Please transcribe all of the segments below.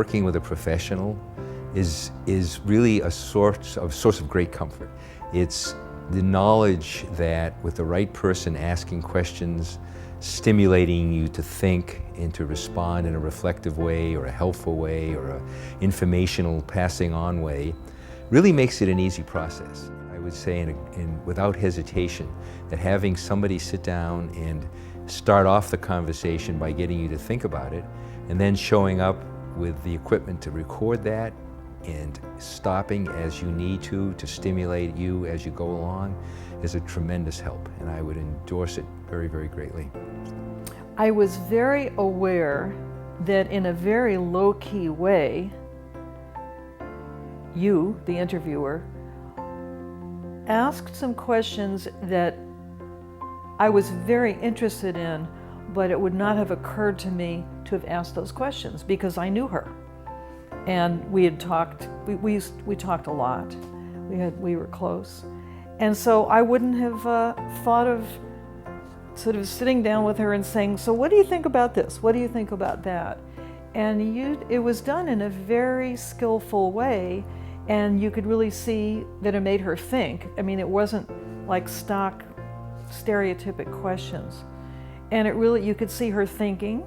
working with a professional is really a source of great comfort. It's the knowledge that with the right person asking questions, stimulating you to think and to respond in a reflective way or a helpful way or an informational passing on way really makes it an easy process. I would say without hesitation that having somebody sit down and start off the conversation by getting you to think about it and then showing up with the equipment to record that and stopping as you need to stimulate you as you go along is a tremendous help, and I would endorse it very, very greatly. I was very aware that in a very low-key way, you, the interviewer, asked some questions that I was very interested in, but it would not have occurred to me to have asked those questions because I knew her. And we had talked, we talked a lot. We were close. And so I wouldn't have thought of sort of sitting down with her and saying, so what do you think about this? What do you think about that? And it was done in a very skillful way, and you could really see that it made her think. I mean, it wasn't like stock stereotypic questions. And it really, you could see her thinking,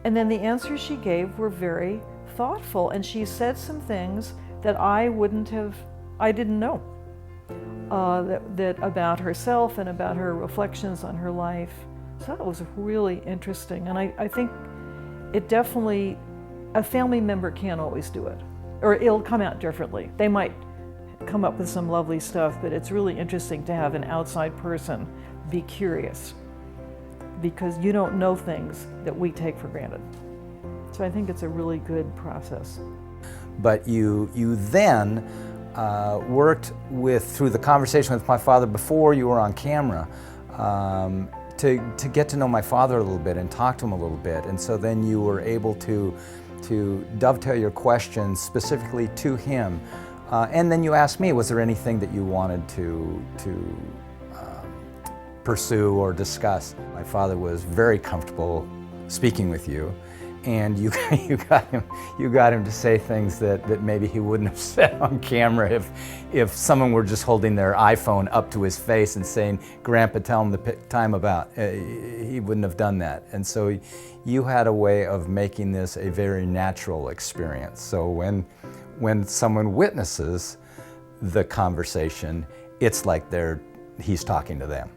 and then the answers she gave were very thoughtful, and she said some things that I didn't know that about herself and about her reflections on her life. So that was really interesting, and I think it definitely, a family member can't always do it, or it'll come out differently. They might come up with some lovely stuff, but it's really interesting to have an outside person be curious, because you don't know things that we take for granted. So I think it's a really good process. But you then worked through the conversation with my father before you were on camera to get to know my father a little bit and talk to him a little bit. And so then you were able to dovetail your questions specifically to him. And then you asked me, was there anything that you wanted to pursue or discuss? My father was very comfortable speaking with you, and you got him to say things that maybe he wouldn't have said on camera if someone were just holding their iPhone up to his face and saying, "Grandpa, tell him the time about." He wouldn't have done that, and so you had a way of making this a very natural experience. So when someone witnesses the conversation, it's like he's talking to them.